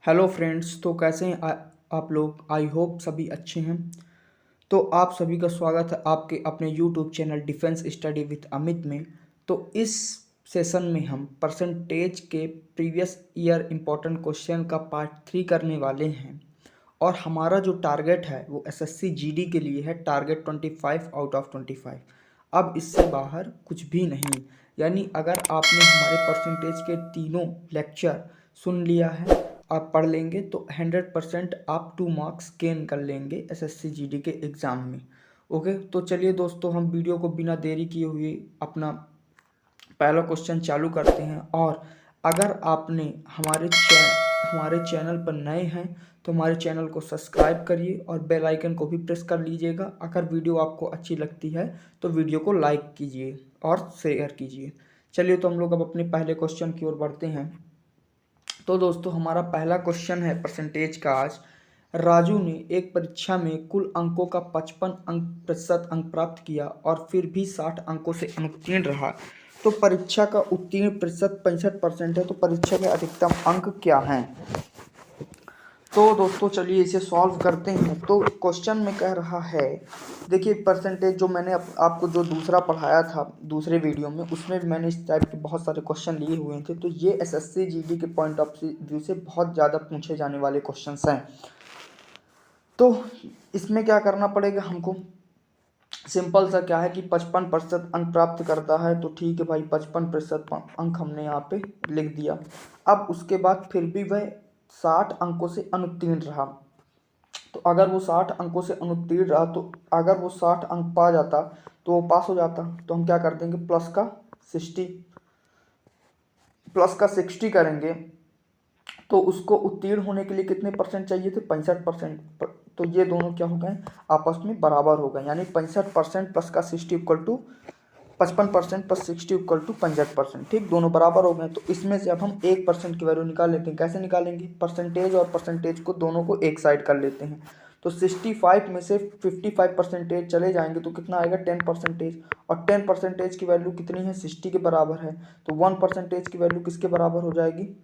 Hello friends. तो कैसे हैं आप लोग। आई होप सभी अच्छे हैं। तो आप सभी का स्वागत है आपके अपने YouTube channel defence study with Amit में। तो इस सेशन में हम परसेंटेज के प्रीवियस ईयर इम्पोर्टेंट क्वेश्चन का पार्ट 3 करने वाले हैं। और हमारा जो टारगेट है वो एसएससी जीडी के लिए है, टारगेट 25 आउट ऑफ 25। अब इससे बाहर कुछ भी नहीं। यानी अगर आपने हमारे परसेंटेज के तीनों लेक्चर सुन लिया है, आप पढ़ लेंगे तो 100% आप 2 मार्क्स गेन कर लेंगे एसएससी जीडी के एग्ज़ाम में। ओके, तो चलिए दोस्तों, हम वीडियो को बिना देरी किए हुए अपना पहला क्वेश्चन चालू करते हैं। और अगर आपने हमारे चैनल पर नए हैं तो हमारे चैनल को सब्सक्राइब करिए और बेल आइकन को भी प्रेस कर लीजिएगा। अगर वीडियो आपको अच्छी लगती है तो वीडियो को लाइक कीजिए और शेयर कीजिए। चलिए, तो हम लोग अब अपने पहले क्वेश्चन की ओर बढ़ते हैं। तो दोस्तों, हमारा पहला क्वेश्चन है परसेंटेज का आज। राजू ने एक परीक्षा में कुल अंकों का 55% अंक प्राप्त किया और फिर भी 60 अंकों से अनुत्तीर्ण रहा। तो परीक्षा का उत्तीर्ण प्रतिशत 65% है। तो परीक्षा के अधिकतम अंक क्या हैं? तो दोस्तों चलिए इसे सॉल्व करते हैं। तो क्वेश्चन में कह रहा है, देखिए परसेंटेज जो मैंने आपको जो दूसरा पढ़ाया था दूसरे वीडियो में, उसमें भी मैंने इस टाइप के बहुत सारे क्वेश्चन लिए हुए थे। तो ये एसएससी जीडी के पॉइंट ऑफ व्यू से बहुत ज़्यादा पूछे जाने वाले क्वेश्चंस हैं। तो इसमें क्या करना पड़ेगा हमको, सिंपल सा क्या है कि 55% अंक प्राप्त करता है। तो ठीक है भाई, 55% अंक हमने यहाँ पे लिख दिया। अब उसके बाद फिर भी वह 60 अंकों से अनुत्तीर्ण रहा। तो अगर वो 60 अंकों से अनुत्तीर्ण रहा, तो अगर वो 60 अंक पा जाता तो वो पास हो जाता। तो हम क्या कर देंगे, प्लस का 60 करेंगे। तो उसको उत्तीर्ण होने के लिए कितने परसेंट चाहिए थे? 65%। तो ये दोनों क्या हो गए, आपस में बराबर हो गए। यानी 65% प्लस का 60 equal to 55% plus 60 equal to 65%। ठीक, दोनों बराबर हो गए। तो इसमें से अब हम 1% की वैल्यू निकाल लेते हैं। कैसे निकालेंगे? परसेंटेज और परसेंटेज को दोनों को एक साइड कर लेते हैं। तो 65 में से 55% चले जाएंगे तो कितना आएगा? 10%। और 10% की वैल्यू कितनी है? 60 के बराबर है। तो 1% की वैल्यू किसके बराबर हो जाएगी?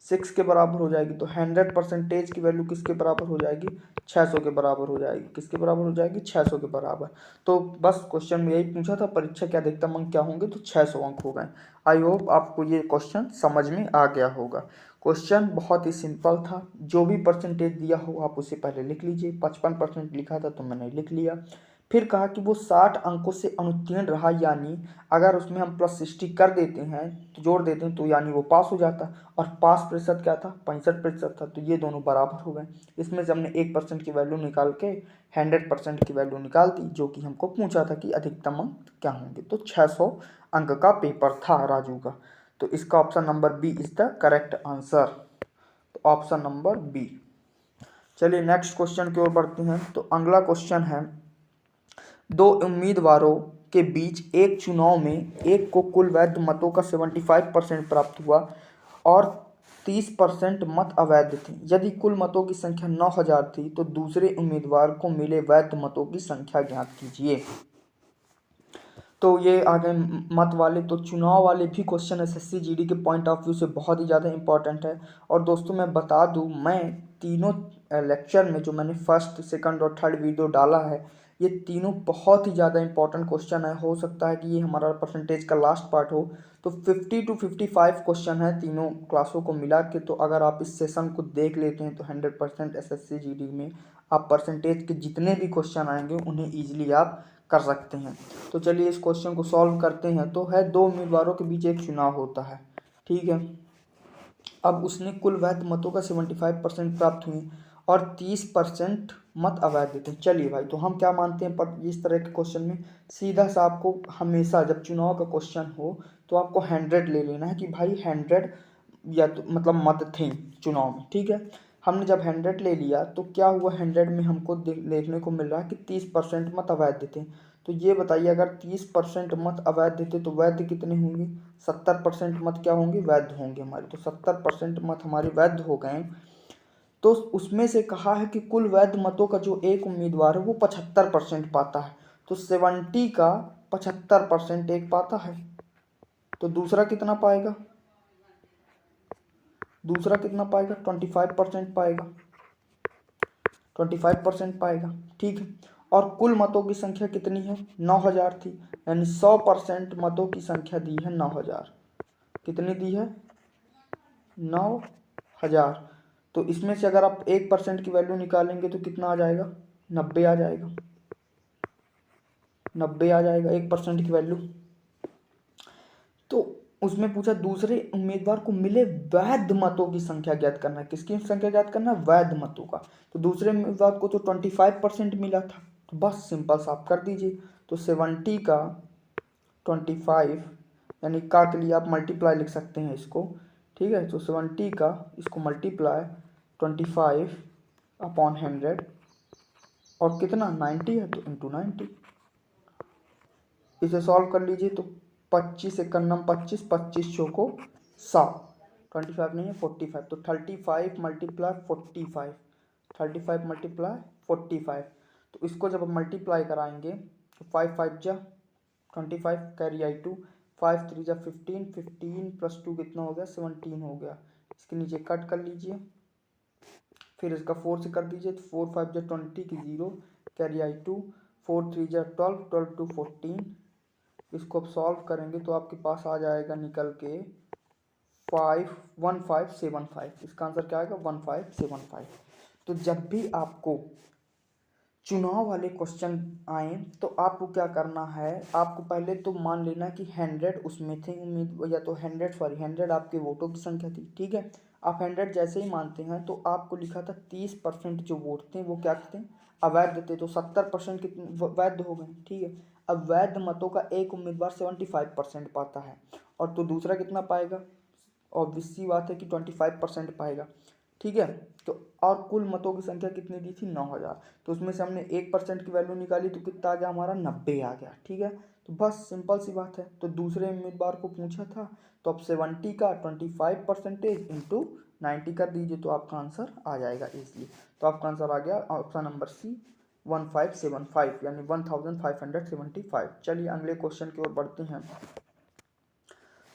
6 के बराबर हो जाएगी। तो 100% की वैल्यू किसके बराबर हो जाएगी? 600 के बराबर हो जाएगी। किसके बराबर हो जाएगी? 600 के बराबर। तो बस क्वेश्चन में यही पूछा था, परीक्षा के अधिकतम अंक क्या होंगे? तो 600 अंक हो गए। आई होप आपको ये क्वेश्चन समझ में आ गया होगा। क्वेश्चन बहुत ही सिंपल था। जो भी परसेंटेज दिया हो आप उसे पहले लिख लीजिए। 55% लिखा था तो मैंने लिख लिया। फिर कहा कि वो 60 अंकों से अनुत्तीर्ण रहा, यानी अगर उसमें हम प्लस 60 कर देते हैं तो जोड़ देते हैं तो यानी वो पास हो जाता। और पास प्रतिशत क्या था? 65% था। तो ये दोनों बराबर हो गए। इसमें से हमने 1% की वैल्यू निकाल के 100% की वैल्यू निकाल दी, जो कि हमको पूछा था कि अधिकतम अंक क्या होंगे। तो 600 अंक का पेपर था राजू का। तो इसका option number B is the correct answer. तो ऑप्शन नंबर बी। चलिए नेक्स्ट क्वेश्चन की ओर बढ़ते हैं। तो अगला क्वेश्चन है, दो उम्मीदवारों के बीच एक चुनाव में एक को कुल वैध मतों का 75% प्राप्त हुआ और 30% मत अवैध थे। यदि कुल मतों की संख्या 9000 थी तो दूसरे उम्मीदवार को मिले वैध मतों की संख्या ज्ञात कीजिए। तो ये आ गए मत वाले। तो चुनाव वाले भी क्वेश्चन एसएससी जीडी के पॉइंट ऑफ व्यू से बहुत ही ज़्यादा इंपॉर्टेंट है। और दोस्तों मैं बता दूं, मैं तीनों लेक्चर में जो मैंने फर्स्ट सेकंड और थर्ड वीडियो डाला है, ये तीनों बहुत ही ज़्यादा इंपॉर्टेंट क्वेश्चन है। हो सकता है कि ये हमारा परसेंटेज का लास्ट पार्ट हो। तो 50 to 55 क्वेश्चन है तीनों क्लासों को मिला के। तो अगर आप इस सेशन को देख लेते हैं तो 100% एसएससी जीडी में आप परसेंटेज के जितने भी क्वेश्चन आएंगे उन्हें ईजिली आप कर सकते हैं। तो चलिए इस क्वेश्चन को सॉल्व करते हैं। तो है, दो उम्मीदवारों के बीच एक चुनाव होता है, ठीक है। अब उसने कुल वैध मतों का 75% प्राप्त हुए और 30% मत अवैध थे। चलिए भाई, तो हम क्या मानते हैं, पर इस तरह के क्वेश्चन में सीधा सा आपको हमेशा जब चुनाव का क्वेश्चन हो तो आपको 100 ले लेना है कि भाई 100 या तो मतलब मत थे चुनाव में, ठीक है। हमने जब 100 ले लिया तो क्या हुआ, 100 में हमको देखने को मिल रहा है कि 30% मत अवैध थे। तो ये बताइए, अगर 30% मत अवैध थे तो वैध कितने होंगे? 70% मत क्या होंगे? वैध होंगे हमारे। तो 70% मत हमारे वैध हो गए। तो उसमें से कहा है कि कुल वैध मतों का जो एक उम्मीदवार है वो 75% पाता है। तो 70 का 75% एक पाता है। तो दूसरा कितना पाएगा? दूसरा कितना पाएगा, 25% पाएगा, 25% पाएगा, ठीक है। और कुल मतों की संख्या कितनी है, 9000 थी, यानी 100% मतों की संख्या दी है 9000। कितनी दी है, 9000। तो इसमें से अगर आप 1% की वैल्यू निकालेंगे तो कितना आ जाएगा, 90 आ जाएगा, 90 आ जाएगा 1% की वैल्यू। तो उसमें पूछा दूसरे उम्मीदवार को मिले वैध मतों की संख्या ज्ञात करना है। किसकी संख्या ज्ञात करना है, वैध मतों का। तो दूसरे उम्मीदवार को तो 25% मिला था, तो बस सिंपल सा आप कर दीजिए। तो 70 का 25, यानी का के लिए आप मल्टीप्लाई लिख सकते हैं इसको, ठीक है। तो 70 का इसको मल्टीप्लाई 25 अपॉन 100, और कितना 90 है तो इंटू 90। इसे सॉल्व कर लीजिए तो 25 एक नम 25, 25 चौको 100, 25 नहीं है 45, तो 35 मल्टीप्लाई 45, 35 मल्टीप्लाई 45। तो इसको जब हम मल्टीप्लाई कराएंगे तो 5 5 जा 25, कैरी आई 2, 5 3 जा 15, 15 प्लस 2 कितना हो गया, 17 हो गया। इसके नीचे कट कर लीजिए, फिर इसका 4 से कर दीजिए, तो 4 5 जा 20 की 0, कैरी आई 2, 4 3 जा 12, 12 2 14। इसको अब सॉल्व करेंगे तो आपके पास आ जाएगा निकल के 1575। इसका आंसर क्या आएगा, 1575। तो जब भी आपको चुनाव वाले क्वेश्चन आए तो आपको क्या करना है, आपको पहले तो मान लेना कि 100 उसमें थे उम्मीद, या तो 100 आपके वोटों की संख्या थी, ठीक है। आप 100 जैसे ही मानते हैं तो आपको लिखा था 30% जो वोट थे वो क्या थे, अवैध थे, तो 70% कितने वैध हो गए, ठीक है। अब वैध मतों का एक उम्मीदवार 75% पाता है, और तो दूसरा कितना पाएगा, ऑब्वियस सी बात है कि 25% पाएगा, ठीक है। तो और कुल मतों की संख्या कितनी दी थी, 9000। तो उसमें से हमने 1% की वैल्यू निकाली तो कितना आ गया हमारा, 90 आ गया, ठीक है। तो बस सिंपल सी बात है। तो दूसरे उम्मीदवार को पूछा था, तो अब 70 का 25% इंटू 90 कर दीजिए तो आपका आंसर आ जाएगा इजली। तो आपका आंसर आ गया ऑप्शन नंबर सी, 1575, यानी 1575। चलिए अगले क्वेश्चन की ओर बढ़ते हैं।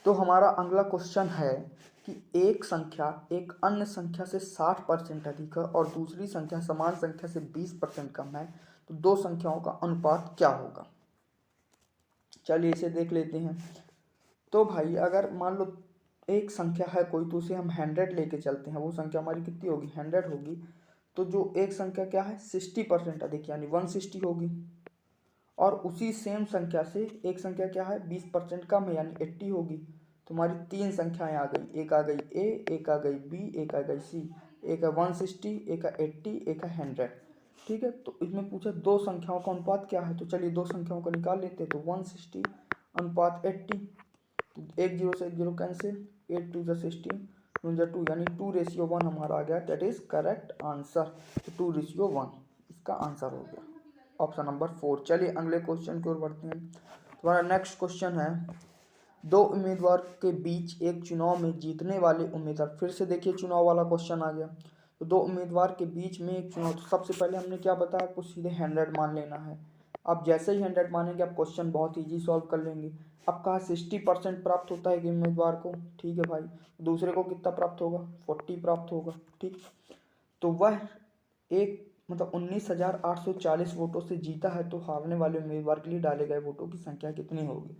तो हमारा अगला क्वेश्चन है कि एक संख्या एक अन्य संख्या से 60% अधिक है और दूसरी संख्या समान संख्या से 20% कम है, तो दो संख्याओं का अनुपात क्या होगा। चलिए इसे देख लेते हैं। तो भाई अगर मान लो एक संख्या है कोई, तो उसे हम 100 लेके चलते हैं, वो संख्या हमारी कितनी होगी, 100 होगी। तो जो एक संख्या क्या है 60% अधिक, यानी 160 होगी। और उसी सेम संख्या से एक संख्या क्या है 20% कम है, यानी 80 होगी। तो हमारी तीन संख्याएं आ गई, एक आ गई ए, एक आ गई बी, एक आ गई सी। एक है 160, एक है 80, एक है 100, ठीक है। तो इसमें पूछा दो संख्याओं का अनुपात क्या है, तो चलिए दो संख्याओं को निकाल लेते हैं। तो 160 अनुपात 80, एक जीरो से एक जीरो कैंसिल, 8 2 16 2 यानी 2:1 हमारा आ गया, दैट इज करेक्ट आंसर। तो 2:1 इसका आंसर हो गया ऑप्शन नंबर 4। चलिए अगले क्वेश्चन की ओर बढ़ते हैं। तुम्हारा नेक्स्ट क्वेश्चन है, दो उम्मीदवार के बीच एक चुनाव में जीतने वाले उम्मीदवार, फिर से देखिए चुनाव वाला क्वेश्चन आ गया। तो दो उम्मीदवार के बीच में एक चुनाव, तो सबसे पहले हमने क्या बताया, आपको सीधे 100 मान लेना है। आप जैसे ही 100 मानेंगे आप क्वेश्चन बहुत ईजी सॉल्व कर लेंगे। अब कहा 60% प्राप्त होता है कि उम्मीदवार को, ठीक है भाई। दूसरे को कितना प्राप्त होगा, 40 प्राप्त होगा, ठीक। तो वह एक मतलब 19,840 वोटों से जीता है, तो हारने वाले उम्मीदवार के लिए डाले गए वोटों की संख्या कितनी होगी।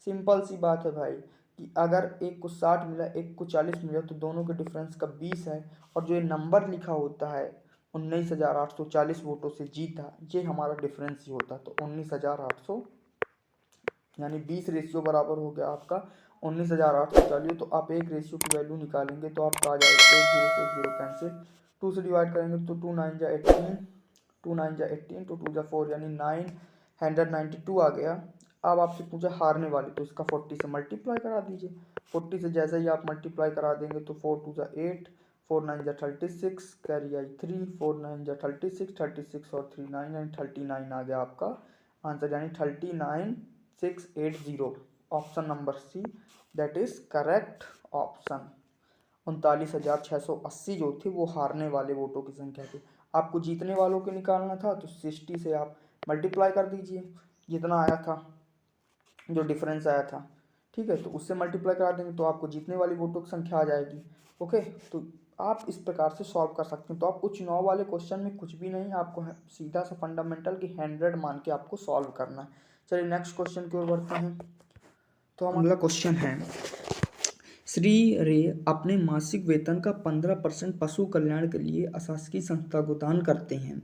सिंपल सी बात है भाई कि अगर एक को 60 मिला एक को 40 मिला तो दोनों के डिफरेंस का 20 है, और जो ये नंबर लिखा होता है 19,840 वोटों से जीता, ये हमारा डिफरेंस ही होता है। तो 19,800 यानी 20 रेशियो बराबर हो गया आपका 19,840। तो आप एक रेशियो की वैल्यू निकालेंगे तो आपका आ जाएगा 1 0 से 1 0 कैंसिल, 2 से डिवाइड करेंगे तो 2 9 जा 18, 2 9 जा 18, तो 2 जा 4 यानी 992 आ गया। अब आपसे पूछा हारने वाली, तो इसका 40 से मल्टीप्लाई करा दीजिए। 40 से जैसे ही आप मल्टीप्लाई करा देंगे तो 4 2 जा 8, 4 9 जा 36, कैरी आई 3, 4 9 जा 36, 36 और 3 9 यानी 39 आ गया आपका आंसर, यानी 39680, option number see that is correct option. 39,680 जो थे वो हारने वाले वोटों की संख्या थी। आपको जीतने वालों के निकालना था तो 60 से आप मल्टीप्लाई कर दीजिए जितना आया था, जो डिफरेंस आया था, ठीक है, तो उससे मल्टीप्लाई करा देंगे तो आपको जीतने वाली वोटों की संख्या आ जाएगी। ओके, तो आप इस प्रकार से सॉल्व कर सकते हैं। तो आपको चुनाव वाले क्वेश्चन में कुछ भी नहीं, आपको सीधा सा फंडामेंटल की 100 मान के आपको सॉल्व करना है। चलिए नेक्स्ट क्वेश्चन की ओर बढ़ते हैं। तो हम अगला क्वेश्चन है, श्री रे अपने मासिक वेतन का 15% पशु कल्याण के लिए अशासकीय संस्था को दान करते हैं।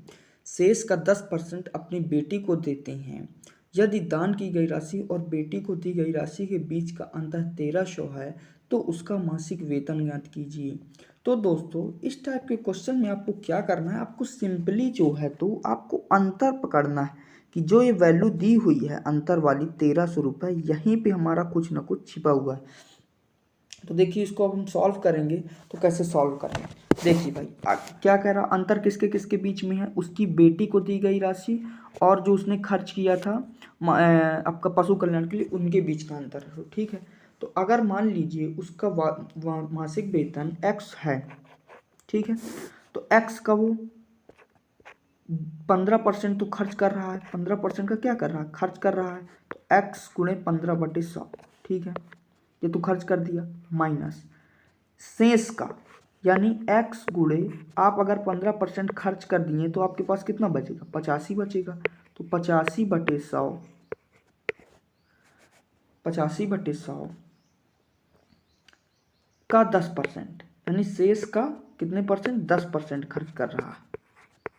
शेष का 10% अपनी बेटी को देते हैं। यदि दान की गई राशि और बेटी को दी गई राशि के बीच का अंतर 1300 है तो उसका मासिक वेतन ज्ञात कीजिए। तो दोस्तों इस टाइप के क्वेश्चन में आपको क्या करना है, आपको सिंपली जो है तो आपको अंतर पकड़ना है कि जो ये वैल्यू दी हुई है अंतर वाली 1300 रुपये, यहीं पे हमारा कुछ ना कुछ छिपा हुआ है। तो देखिए इसको अब हम सॉल्व करेंगे। तो कैसे सॉल्व करेंगे, देखिए भाई क्या कह रहा, अंतर किसके किसके बीच में है, उसकी बेटी को दी गई राशि और जो उसने खर्च किया था आपका पशु कल्याण के लिए, उनके बीच का अंतर है। तो ठीक है, तो अगर मान लीजिए उसका मासिक वेतन x है, ठीक है, तो x का वो 15% तो खर्च कर रहा है, 15% का क्या कर रहा है, खर्च कर रहा है, तो x गुणे 15/100, ठीक है, ये तो खर्च कर दिया, माइनस शेष का यानी x गुणे, आप अगर 15% खर्च कर दिए तो आपके पास कितना बचेगा, 85 बचेगा। तो 85/100, 85/100 का 10%, यानी शेष का कितने परसेंट, 10% खर्च कर रहा है।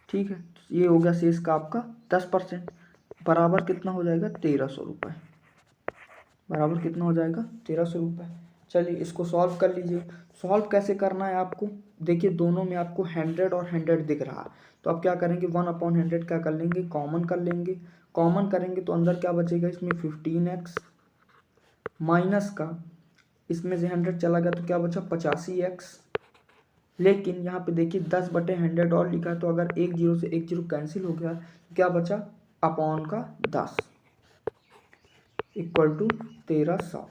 ठीक है, ये हो गया शेष का आपका 10%, बराबर कितना हो जाएगा, 1300 रुपये, बराबर कितना हो जाएगा, 1300 रुपये। चलिए इसको सॉल्व कर लीजिए। सॉल्व कैसे करना है आपको, देखिए दोनों में आपको 100 और 100 दिख रहा है, तो आप क्या करेंगे, 1/100 क्या कर लेंगे, कॉमन कर लेंगे। कॉमन करेंगे तो अंदर क्या बचेगा, इसमें 15x माइनस का, इसमें से 100 चला गया तो क्या बचा, 85x। लेकिन यहाँ पे देखिए 10/100 और लिखा है, तो अगर एक जीरो से एक जीरो कैंसिल हो गया, क्या बचा, अपॉन का 10 इक्वल टू 1300,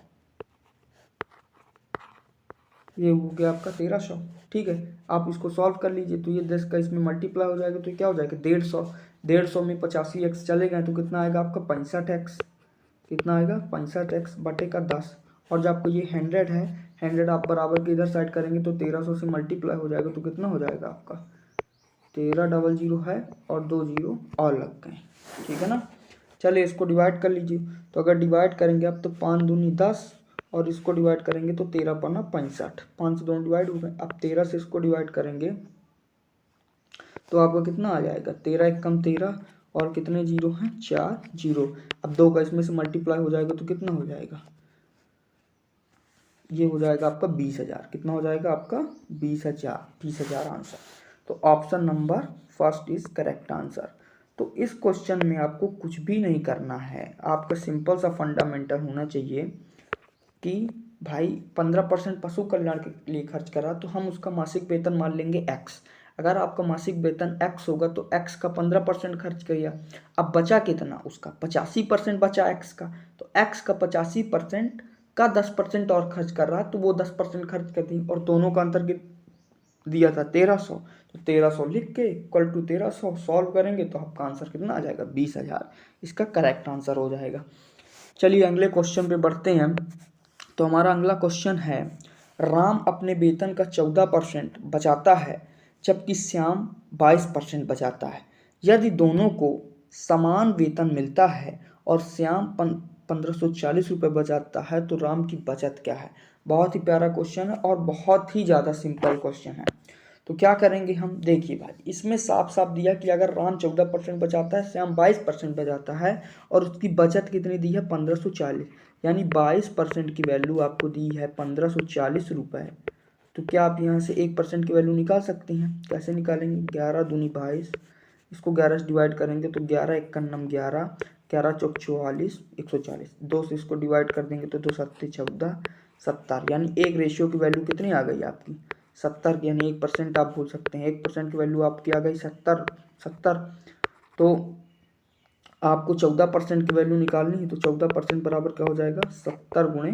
ये हो गया आपका 1300। ठीक है, आप इसको सॉल्व कर लीजिए। तो ये 10 का इसमें मल्टीप्लाई हो जाएगा तो क्या हो जाएगा, 150, 150 में 85x चले गए तो कितना आएगा आपका 65x, कितना आएगा 65x बटे का 10। और जब आपको ये 100 है, 100 आप बराबर के इधर साइड करेंगे तो 1300 से मल्टीप्लाई हो जाएगा तो कितना हो जाएगा आपका 1300 है और 2 0 और लग गए, ठीक है ना। चलिए इसको डिवाइड कर लीजिए। तो अगर डिवाइड करेंगे आप तो 5 दूनी 10 और इसको डिवाइड करेंगे तो 13×5 65, 5 से दोनों डिवाइड हो गए। अब 13 से इसको डिवाइड करेंगे तो आपका कितना आ जाएगा, 13 एक कम 13 और कितने जीरो हैं, 4 0। अब 2 का इसमें से मल्टीप्लाई हो जाएगा तो कितना हो जाएगा, ये हो जाएगा आपका 20,000, कितना हो जाएगा आपका 20,000 आंसर। तो option number first is correct answer. तो इस क्वेश्चन में आपको कुछ भी नहीं करना है, आपका सिंपल सा फंडामेंटल होना चाहिए कि भाई 15% पशु कल्याण के लिए खर्च करा तो हम उसका मासिक वेतन मान लेंगे x। अगर आपका मासिक वेतन x होगा तो x का 15% खर्च किया, अब बचा कितना, उसका 85% बचा x का, तो x का 85% का 10% और खर्च कर रहा है तो वो 10% खर्च कर दी, और दोनों का अंतर दिया था 1300, तो 1300 लिख के इक्वल टू 1300 सॉल्व करेंगे तो आपका आंसर कितना आ जाएगा, 20,000, इसका करेक्ट आंसर हो जाएगा। चलिए अगले क्वेश्चन पे बढ़ते हैं। तो हमारा अगला क्वेश्चन है, राम अपने वेतन का 14% बचाता है जबकि श्याम 22% बचाता है। यदि दोनों को समान वेतन मिलता है और श्याम 1540 रुपये बचाता है तो राम की बचत क्या है। बहुत ही प्यारा क्वेश्चन है और बहुत ही ज़्यादा सिंपल क्वेश्चन है। तो क्या करेंगे हम, देखिए भाई इसमें साफ साफ दिया कि अगर राम 14% बचाता है, श्याम 22% बचाता है और उसकी बचत कितनी दी है 1540, यानी 22% की वैल्यू आपको दी है 1540 रुपये। तो क्या आप यहाँ से 1% की वैल्यू निकाल सकते हैं, कैसे निकालेंगे, 11 दूनी 22, इसको 11 से डिवाइड करेंगे तो 11 एक कन्नम 11, 11 चौक 44, 140, 2 से इसको डिवाइड कर देंगे तो 2 सत्ते 14, 70, यानी एक रेशियो की वैल्यू कितनी आ गई आपकी 70, यानी 1% आप बोल सकते हैं, 1% की वैल्यू आपकी आ गई 70। तो आपको 14% की वैल्यू निकालनी है, तो 14% बराबर क्या हो जाएगा 70 गुणे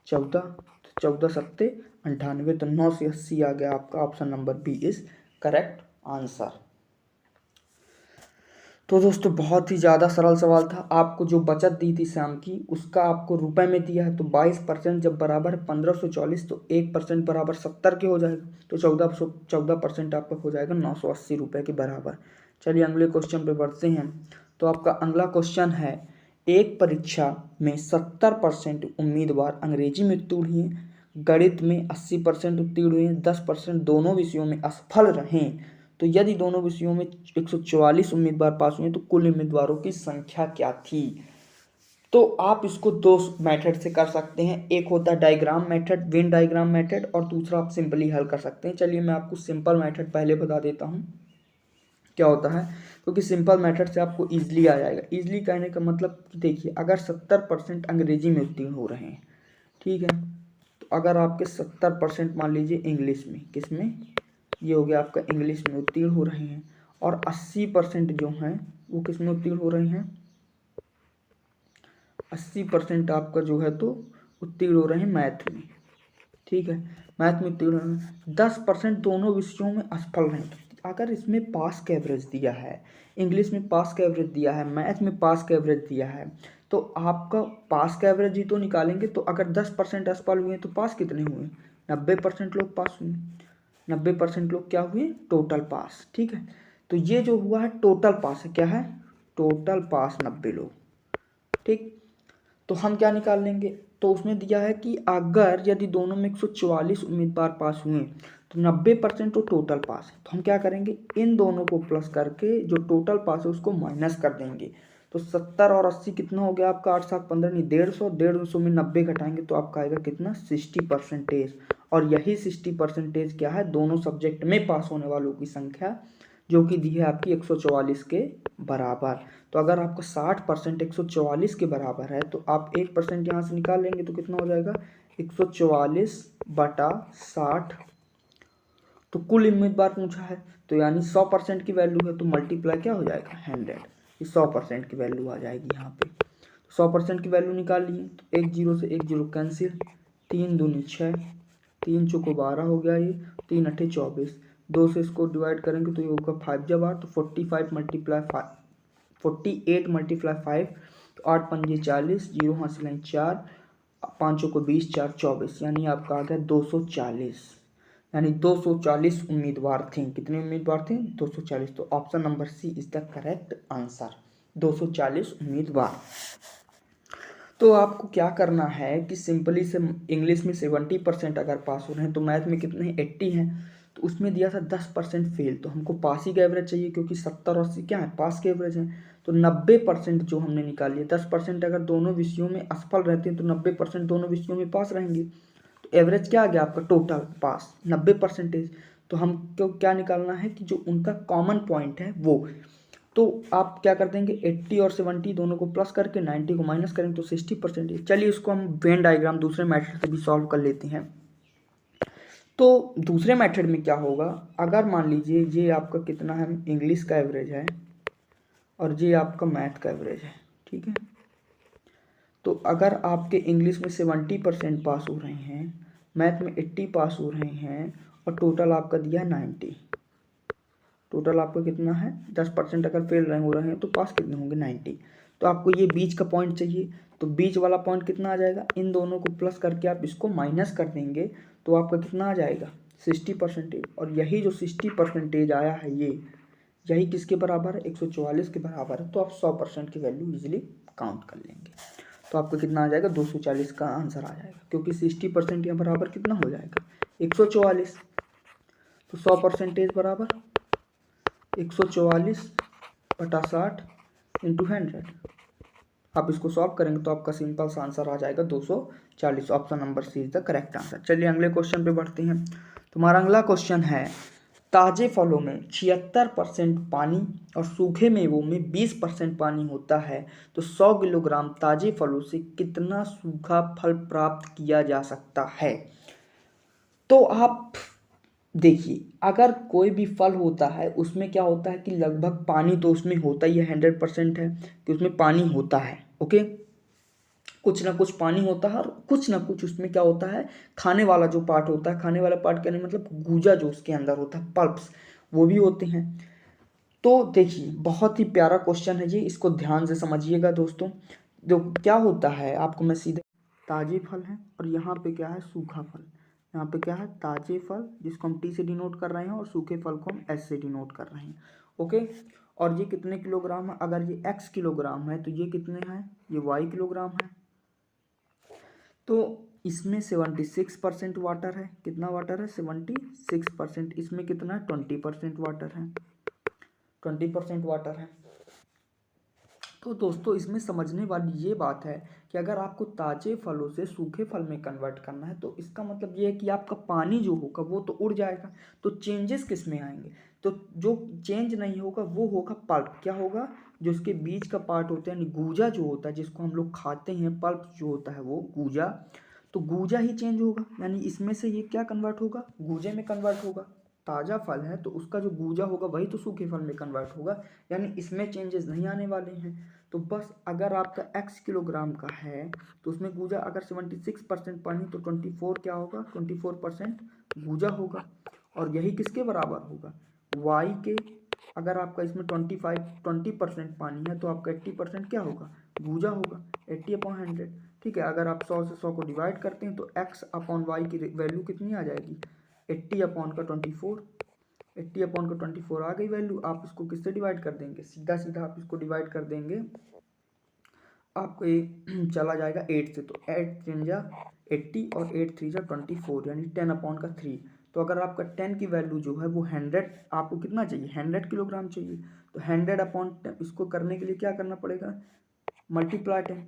14, 14 सत्ते 98, तो 9 से 80 आ गया आपका, option number B is correct answer. तो दोस्तों बहुत ही ज़्यादा सरल सवाल था। आपको जो बचत दी थी शाम की उसका आपको रुपए में दिया है, तो 22% जब बराबर है 1540, तो 1% बराबर 70 के हो जाएगा, तो 14% आपका हो जाएगा 980 रुपये के बराबर। चलिए अगले क्वेश्चन पे बढ़ते हैं। तो आपका अगला क्वेश्चन है, एक परीक्षा में 70% उम्मीदवार अंग्रेजी में उत्तीर्ण हुए, गणित में 80% उत्तीर्ण हुए, 10% दोनों विषयों में असफल रहें, तो यदि दोनों विषयों में 144 उम्मीदवार पास हुए तो कुल उम्मीदवारों की संख्या क्या थी। तो आप इसको दो मेथड से कर सकते हैं, एक होता है diagram method, Venn diagram method, और दूसरा आप सिंपली हल कर सकते हैं। चलिए मैं आपको सिंपल मेथड पहले बता देता हूँ क्या होता है, क्योंकि सिंपल मेथड से आपको ईजिली आ जाएगा। ईजिली कहने का मतलब कि देखिए, अगर 70% अंग्रेजी में उत्तीर्ण हो रहे हैं, ठीक है, तो अगर आपके 70% मान लीजिए इंग्लिश में, किसमें, ये हो गया आपका इंग्लिश में उत्तीर्ण हो रहे हैं, और 80% जो हैं वो किस में उत्तीर्ण हो रहे हैं, 80% आपका जो है तो उत्तीर्ण हो रहे हैं मैथ में, ठीक है, मैथ में उत्तीर्ण हो रहे हैं। 10% दोनों विषयों में असफल रहे। अगर इसमें पास का एवरेज दिया है, इंग्लिश में पास का एवरेज दिया है, मैथ में पास का एवरेज दिया है, तो आपका पास का एवरेज ही तो निकालेंगे। तो अगर 10% असफल हुए तो पास कितने हुए, 90% लोग पास हुए, 90% लोग क्या हुए, टोटल पास, ठीक है। तो ये जो हुआ है टोटल पास है, क्या है, टोटल पास 90 लोग, ठीक। तो हम क्या निकाल लेंगे, तो उसमें दिया है कि अगर यदि दोनों में 144 उम्मीदवार पास हुए तो 90% तो टोटल पास है। तो हम क्या करेंगे, इन दोनों को प्लस करके जो टोटल पास है उसको माइनस कर देंगे। तो 70 और 80 कितना हो गया आपका, 8 7 15 नहीं, 150, 150 में 90 घटाएंगे तो आपका आएगा कितना, 60%। और यही 60% क्या है, दोनों सब्जेक्ट में पास होने वालों की संख्या, जो कि दी है आपकी 144 के बराबर। तो अगर आपका 60% 144 के बराबर है तो आप 1% यहाँ से निकाल लेंगे तो कितना हो जाएगा, 144/60। तो कुल उम्मीदवार पूछा है, तो यानी 100% की वैल्यू है, तो मल्टीप्लाई क्या हो जाएगा, 100, 100% की वैल्यू आ जाएगी यहाँ पे। 100% की वैल्यू निकाल लिए, तो 1 0 से 1 0 कैंसिल, 3 दूनी 6, 3 चौको 12 हो गया, ये 3 अट्ठे 24, 2 से इसको डिवाइड करेंगे तो ये होगा 5 जब 8, तो 48 मल्टीप्लाई 5, तो 8 पंजे 40, 0 हासिल 4, 5 को 20, 4 24, यानी आपका आ गया 240, यानी 240 उम्मीदवार थे। कितने उम्मीदवार थे, 240। तो option number C is the correct answer, 240 उम्मीदवार। तो आपको क्या करना है कि सिंपली से इंग्लिश में 70% अगर पास हो रहे हैं तो मैथ में कितने 80 हैं, तो उसमें दिया था 10% फेल, तो हमको पास ही का एवरेज चाहिए, क्योंकि 70 और 80 क्या है, पास के एवरेज हैं। तो 90% जो हमने निकाली है, 10% अगर दोनों विषयों में असफल रहते हैं तो 90% दोनों विषयों में पास रहेंगे। तो एवरेज क्या आ गया आपका, टोटल पास 90%। तो हमको क्या निकालना है कि जो उनका कॉमन पॉइंट है वो, तो आप क्या कर देंगे, 80 और 70 दोनों को प्लस करके 90 को माइनस करेंगे तो 60%। चलिए इसको हम वेन डायग्राम दूसरे मेथड से भी सॉल्व कर लेते हैं। तो दूसरे मेथड में क्या होगा, अगर मान लीजिए ये आपका कितना है, इंग्लिश का एवरेज है और ये आपका मैथ का एवरेज है, ठीक है। तो अगर आपके इंग्लिश में 70% पास हो रहे हैं, मैथ में 80 पास हो रहे हैं, और टोटल आपका दिया है 90, टोटल आपका कितना है, 10% अगर फेल रहे हो रहे हैं तो पास कितने होंगे, 90। तो आपको ये बीच का पॉइंट चाहिए, तो बीच वाला पॉइंट कितना आ जाएगा, इन दोनों को प्लस करके आप इसको माइनस कर देंगे तो आपका कितना आ जाएगा, 60%। और यही जो 60% आया है ये, यही किसके बराबर है, 144 के बराबर है। तो आप 100% की वैल्यू इजीली काउंट कर लेंगे, तो आपका कितना आ जाएगा, 240 का आंसर आ जाएगा, क्योंकि 60% यहाँ बराबर कितना हो जाएगा, 144। तो 100% बराबर 144/60 इंटू 100। आप इसको सॉल्व करेंगे तो आपका सिंपल सा आंसर आ जाएगा 240। Option number C is the correct answer. चलिए अगले क्वेश्चन पे बढ़ते हैं। तुम्हारा अगला क्वेश्चन है, ताजे फलों में 76% पानी और सूखे मेवों में 20% पानी होता है, तो 100 किलोग्राम ताजे फलों से कितना सूखा फल प्राप्त किया जा सकता है। तो आप देखिए, अगर कोई भी फल होता है उसमें क्या होता है कि लगभग पानी तो उसमें होता ही है, 100% है कि उसमें पानी होता है, ओके। कुछ ना कुछ पानी होता है और कुछ ना कुछ उसमें क्या होता है, खाने वाला जो पार्ट होता है, खाने वाला पार्ट कहने मतलब गूजा जो उसके अंदर होता है, पल्प्स, वो भी होते हैं। तो देखिए बहुत ही प्यारा क्वेश्चन है जी, इसको ध्यान से समझिएगा दोस्तों। जो क्या होता है आपको मैं सीधे, ताजे फल हैं और यहाँ पे क्या है, सूखा फल। यहाँ पे क्या है, ताजे फल जिसको हम टी से डिनोट कर रहे हैं और सूखे फल को हम एस से डिनोट कर रहे हैं। ओके, और ये कितने किलोग्राम है, अगर ये एक्स किलोग्राम है तो ये कितने हैं, ये वाई किलोग्राम है। तो इसमें 76% वाटर है, कितना वाटर है, 76%। इसमें कितना है, 20% वाटर है, 20% वाटर है। तो दोस्तों इसमें समझने वाली ये बात है कि अगर आपको ताजे फलों से सूखे फल में कन्वर्ट करना है तो इसका मतलब ये है कि आपका पानी जो होगा वो तो उड़ जाएगा, तो चेंजेस किस में आएंगे, तो जो चेंज नहीं होगा वो होगा पल्प। क्या होगा, जो उसके बीच का पार्ट होता है यानी गूजा जो होता है जिसको हम लोग खाते हैं, पल्प जो होता है वो गूजा, तो गूजा ही चेंज होगा, यानी इसमें से ये क्या कन्वर्ट होगा, गूजे में कन्वर्ट होगा। ताज़ा फल है तो उसका जो गूजा होगा वही तो सूखे फल में कन्वर्ट होगा, यानी इसमें चेंजेस नहीं आने वाले हैं। तो बस अगर आपका x किलोग्राम का है तो उसमें गूजा अगर 76% पानी तो 24 क्या होगा, 24% गूजा होगा। और यही किसके बराबर होगा, y के। अगर आपका इसमें 20% पानी है तो आपका 80% क्या होगा, गूजा होगा, 80/100। ठीक है, अगर आप 100 से 100 को डिवाइड करते हैं तो x/y की वैल्यू कितनी आ जाएगी, 80/24। 80/24 आ गई वैल्यू। आप इसको किससे डिवाइड कर देंगे, सीधा सीधा आप इसको डिवाइड कर देंगे, आपको ये चला जाएगा 8 से, तो 8 3 जा 80 और 8 3 जा 24, यानी 10/3। तो अगर आपका 10 की वैल्यू जो है वो 100, आपको कितना चाहिए, 100 किलोग्राम चाहिए। तो 100/10 इसको करने के लिए क्या करना पड़ेगा, मल्टीप्लाई 10,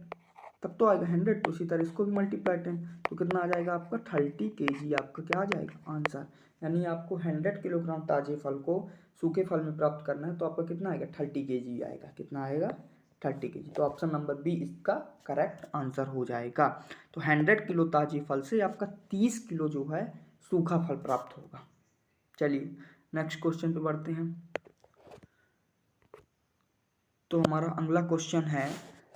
तब तो आएगा 100। तो इसी तरह इसको भी मल्टीप्लाई 10, तो कितना आ जाएगा आपका 30 kg, आपका क्या आ जाएगा आंसर। यानी आपको 100 किलोग्राम ताजे फल को सूखे फल में प्राप्त करना है तो आपका कितना आएगा, 30 kg आएगा। कितना आएगा, 30 kg। तो ऑप्शन नंबर बी इसका करेक्ट आंसर हो जाएगा। तो 100 किलो ताजे फल से आपका 30 किलो जो है सूखा फल प्राप्त होगा। चलिए नेक्स्ट क्वेश्चन पे बढ़ते हैं। तो हमारा अगला क्वेश्चन है,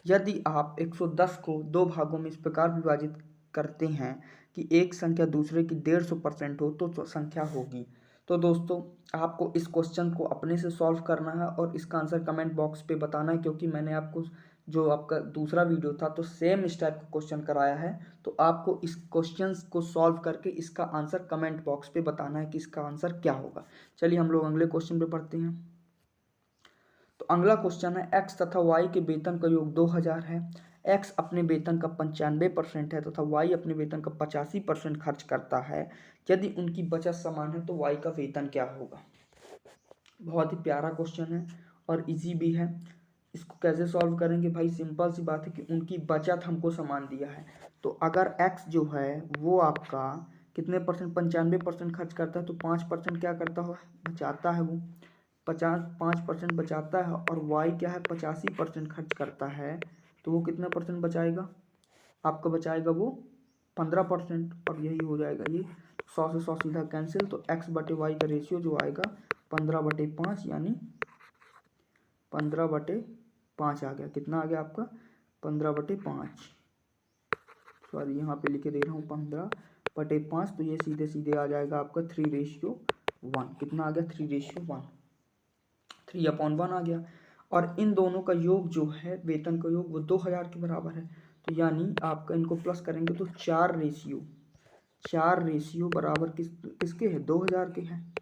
यदि आप 110 को दो भागों में इस प्रकार विभाजित करते हैं कि एक संख्या दूसरे की 150% हो तो संख्या होगी। तो दोस्तों आपको इस क्वेश्चन को अपने से सॉल्व करना है और इसका आंसर कमेंट बॉक्स पे बताना है, क्योंकि मैंने आपको जो आपका दूसरा वीडियो था तो सेम इस टाइप का क्वेश्चन कराया है। तो आपको इस क्वेश्चन को सॉल्व करके इसका आंसर कमेंट बॉक्स पे बताना है कि इसका आंसर क्या होगा। चलिए हम लोग अगले क्वेश्चन पे पढ़ते हैं। तो अगला क्वेश्चन है, x तथा y के वेतन का योग 2000 है। x अपने वेतन का 95% है तथा y अपने वेतन का 85% खर्च करता है। यदि उनकी बचत समान है तो y का वेतन क्या होगा। बहुत ही प्यारा क्वेश्चन है और इजी भी है। इसको कैसे सॉल्व करेंगे भाई, सिंपल सी बात है कि उनकी बचत हमको समान दिया है, तो अगर x जो है वो आपका कितने परसेंट, 95% खर्च करता है तो 5% क्या करता हो, बचाता है वो, 5% बचाता है। और y क्या है, 85% खर्च करता है, तो वो कितना परसेंट बचाएगा, आपका बचाएगा वो 15%। और यही हो जाएगा ये 100 से 100 सीधा कैंसिल, तो x/y का रेशियो जो आएगा 15/5, यानी 15/5 आ गया। कितना आ गया आपका, 15/5। सॉरी यहाँ पे लिखे दे रहा हूँ 15/5, तो ये सीधे सीधे आ जाएगा आपका 3:1। कितना आ गया, 3:1, 3/1 आ गया। और इन दोनों का योग जो है, वेतन का योग, वो 2000 के बराबर है। तो यानी आपका इनको प्लस करेंगे तो 4 रेशियो बराबर किसके है, 2000 के हैं,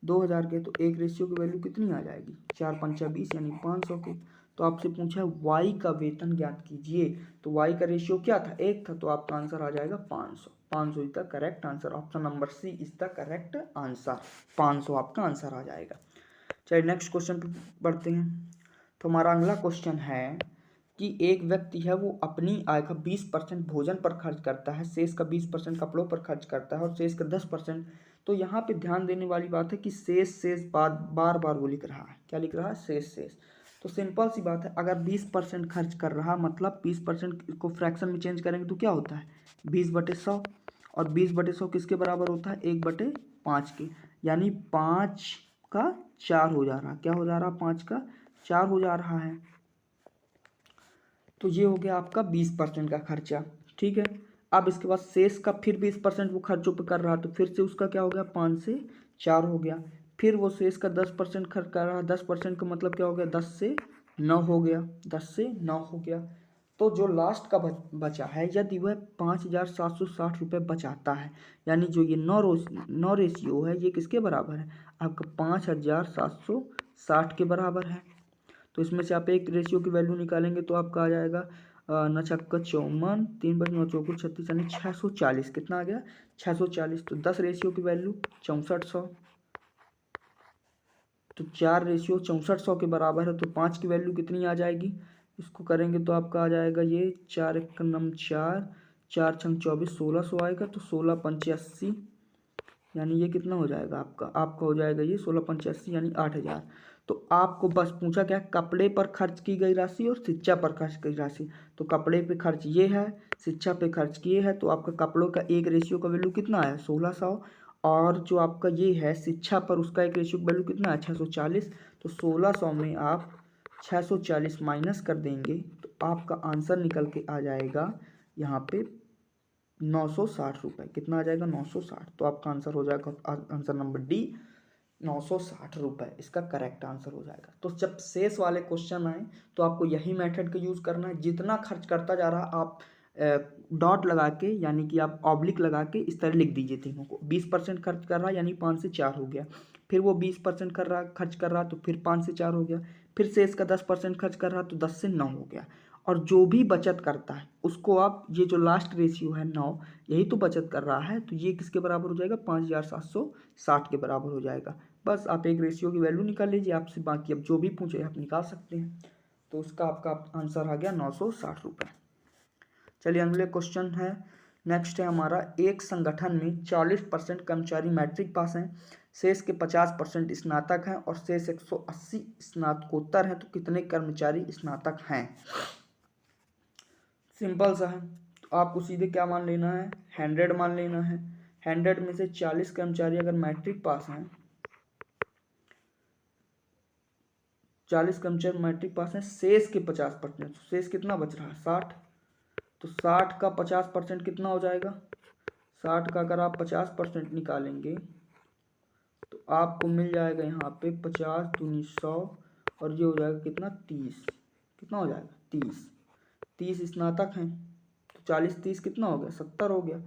2000 के। तो एक रेशियो की वैल्यू कितनी आ जाएगी, 4×5 = 20, यानी 500 के। तो आपसे पूछा है वाई का वेतन ज्ञात कीजिए, तो वाई का रेशियो क्या था, 1 था, तो आपका आंसर आ जाएगा 500। 500 is the correct answer. Option number C is the correct answer. 500 आपका आंसर आ जाएगा। चलिए नेक्स्ट क्वेश्चन पे बढ़ते हैं। तो हमारा अगला क्वेश्चन है कि एक व्यक्ति है वो अपनी आय का 20% भोजन पर खर्च करता है, शेष का 20% कपड़ों पर खर्च करता है और शेष का 10%। तो यहाँ पे ध्यान देने वाली बात है कि शेष बार बार वो लिख रहा है, क्या लिख रहा है, शेष। तो सिंपल सी बात है, अगर 20% खर्च कर रहा मतलब 20% को फ्रैक्शन में चेंज करेंगे तो क्या होता है, 20/100। और 20/100 किसके बराबर होता है, 1/5 के, यानी 5 का 4 हो जा रहा, क्या हो जा रहा, 5 का 4 हो जा रहा है। तो ये हो गया आपका 20% का खर्चा। ठीक है, अब इसके बाद शेष का फिर 20% वो खर्चों पे कर रहा, तो फिर से उसका क्या हो गया, 5 से 4 हो गया। फिर वो शेष का 10% खर्च कर रहा है। 10% का मतलब क्या हो गया, 10 से 9 हो गया, 10 से 9 हो गया। तो जो लास्ट का बचा है, यदि वह 5,760 रुपये बचाता है, यानी जो ये 9 रेशियो है, ये किसके बराबर है, आपका 5,760 के बराबर है। तो इसमें से आप एक रेशियो की वैल्यू निकालेंगे तो आपका आ जाएगा 9 छक्का 54, 3 बज 9 चौको 36, यानी 640। कितना आ गया, 640। तो 10 रेशियो की वैल्यू 6400, तो 4 रेशियो 6400 के बराबर है। तो 5 की वैल्यू कितनी आ जाएगी, इसको करेंगे तो आपका आ जाएगा ये 4 एक नम 4, 4 छंग 24, 1600 आएगा। तो 16 × 85, यानी ये कितना हो जाएगा आपका हो जाएगा ये 16 × 85 यानी 8000। तो आपको बस पूछा क्या, कपड़े पर खर्च की गई राशि और शिक्षा पर खर्च की राशि। तो कपड़े पे खर्च ये है, शिक्षा पे खर्च किए है, तो आपका कपड़ों का एक रेशियो का वैल्यू कितना है 1600, और जो आपका ये है शिक्षा पर, उसका एक रेशियो वैल्यू कितना है 640। तो 1600 में आप 640 माइनस कर देंगे तो आपका आंसर निकल के आ जाएगा यहाँ पे 960 रुपये। कितना आ जाएगा 960। तो आपका आंसर हो जाएगा आंसर नंबर डी 960 रुपये, इसका करेक्ट आंसर हो जाएगा। तो जब शेष वाले क्वेश्चन आए तो आपको यही मेथड का यूज़ करना है। जितना खर्च करता जा रहा आप डॉट लगा के, यानी कि आप ऑब्लिक लगा के इस तरह लिख दीजिए तीनों को। 20% खर्च कर रहा यानी 5 से 4 हो गया, फिर वो 20% खर्च कर रहा तो फिर 5 से 4 हो गया, फिर शेष का 10% खर्च कर रहा तो 10 से 9 हो गया। और जो भी बचत करता है उसको आप, ये जो लास्ट रेशियो है 9, यही तो बचत कर रहा है, तो ये किसके बराबर हो जाएगा 5,760 के बराबर हो जाएगा। बस आप एक रेशियो की वैल्यू निकाल लीजिए, आपसे बाकी अब जो भी पूछे आप निकाल सकते हैं। तो उसका आपका आंसर आ गया 960 रुपये। चलिए अगले क्वेश्चन है, नेक्स्ट है हमारा, एक संगठन में 40% कर्मचारी मैट्रिक पास हैं, शेष के 50% स्नातक हैं और शेष 180 स्नातकोत्तर हैं, तो कितने कर्मचारी स्नातक हैं। सिंपल सा है, तो आपको सीधे क्या मान लेना है, 100 मान लेना है। 100 में से 40 कर्मचारी अगर मैट्रिक पास हैं, 40 कर्मचारी मैट्रिक पास हैं, शेष के 50%, शेष कितना बच रहा है 60। तो 60 का 50% कितना हो जाएगा, 60 का अगर आप 50% निकालेंगे तो आपको मिल जाएगा यहाँ पे 50 दूनी 100, और ये हो जाएगा कितना 30। कितना हो जाएगा 30 स्नातक हैं। तो 40 30 कितना हो गया 70 हो गया,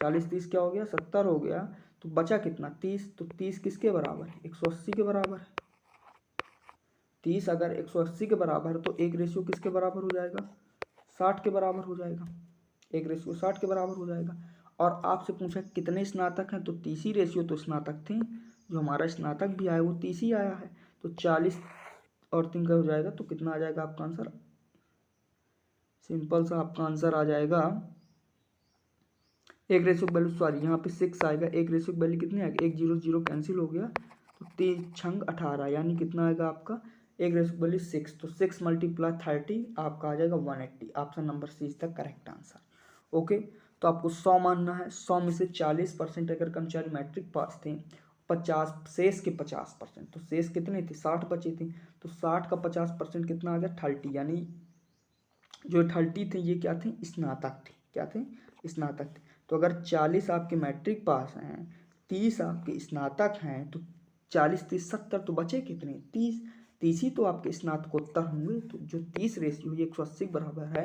40 30 क्या हो गया 70 हो गया। तो बचा कितना 30, तो 30 किसके बराबर है 180 के बराबर है। 30 अगर 180 के बराबर है तो एक रेशियो किसके बराबर हो जाएगा 60 के बराबर हो जाएगा, एक रेशियो 60 के बराबर हो जाएगा। और आपसे पूछा कितने स्नातक हैं, तो 30 ही रेशियो तो स्नातक थे, जो हमारा स्नातक भी आया वो 30 ही आया है। तो 40 और 3 का हो जाएगा, तो कितना आ जाएगा आपका आंसर, सिंपल सा आपका आंसर आ जाएगा एक रेशियो वैल्यू, सॉरी यहाँ पे 6 आएगा, एक रेशियो वैल्यू कितनी आएगी, 1 0 0 कैंसिल हो गया, तो 3 छंग 18, यानी कितना आएगा आपका एक रेशियो वैल्यू 6। तो 6 × 30 आपका आ जाएगा 180। Option number C is the correct answer. Okay, तो आपको 100 मानना है। 100 में से 40% अगर कर्मचारी मैट्रिक पास थे, 50 शेष के 50%, तो शेष कितने थे 60 बचे थे, तो 60 का 50% कितना आ गया 30, यानी जो 30 थे ये क्या थे स्नातक थे, क्या थे स्नातक थे। तो अगर 40 आपके मैट्रिक पास हैं, 30 आपके स्नातक हैं, तो 40 30 70, तो बचे कितने 30 ही तो आपके स्नातकोत्तर होंगे। तो जो 30 रेशियो ये 180 बराबर है,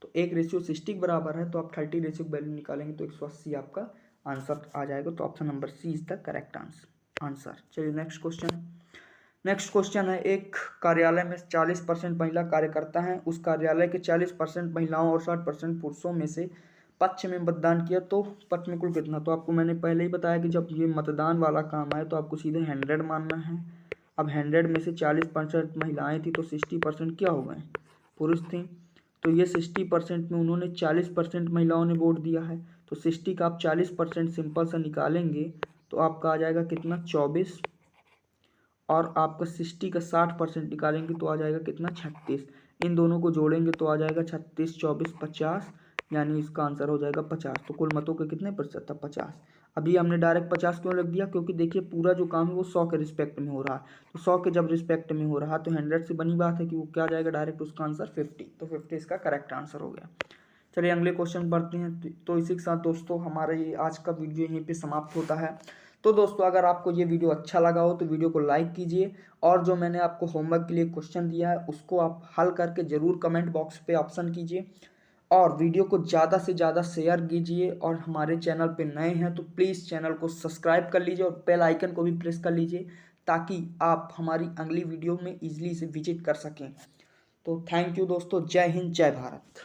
तो एक रेशियो 60 बराबर है, तो आप 30 रेशियो वैल्यू निकालेंगे तो 180 आपका आंसर आ जाएगा। तो option number C is the correct answer. चलिए नेक्स्ट क्वेश्चन है, एक कार्यालय में 40% महिला कार्यकर्ता हैं, उस कार्यालय के 40% महिलाओं और 60% पुरुषों में से पक्ष में मतदान किया, तो पक्ष में कुल कितना। तो आपको मैंने पहले ही बताया कि जब ये मतदान वाला काम आए तो आपको सीधे 100 मानना है। अब 100 में से 40% महिलाएं थी, तो 60% क्या हो गए पुरुष थे। तो ये 60% में उन्होंने 40% महिलाओं ने वोट दिया है, तो 60 का आप 40% सिंपल सा निकालेंगे तो आपका आ जाएगा कितना 24, और आपका 60 का 60% निकालेंगे तो आ जाएगा कितना 36। इन दोनों को जोड़ेंगे तो आ जाएगा 36 24 50, यानी इसका आंसर हो जाएगा 50। तो कुल मतों के कितने प्रतिशत था 50। अभी हमने डायरेक्ट 50 क्यों रख दिया, क्योंकि देखिए पूरा जो काम है वो 100 के रिस्पेक्ट में हो रहा है, तो 100 के जब रिस्पेक्ट में हो रहा है तो 100 से बनी बात है कि वो क्या जाएगा डायरेक्ट उसका आंसर 50। तो 50 इसका करेक्ट आंसर हो गया। चलिए अगले क्वेश्चन पढ़ते हैं। तो इसी के साथ दोस्तों हमारा ये आज का वीडियो यहीं पे समाप्त होता है। तो दोस्तों अगर आपको ये वीडियो अच्छा लगा हो तो वीडियो को लाइक कीजिए, और जो मैंने आपको होमवर्क के लिए क्वेश्चन दिया है उसको आप हल करके ज़रूर कमेंट बॉक्स पे ऑप्शन कीजिए, और वीडियो को ज़्यादा से ज़्यादा शेयर कीजिए। और हमारे चैनल पे नए हैं तो प्लीज़ चैनल को सब्सक्राइब कर लीजिए और बेल आइकन को भी प्रेस कर लीजिए, ताकि आप हमारी अगली वीडियो में ईजिली से विजिट कर सकें। तो थैंक यू दोस्तों, जय हिंद जय भारत।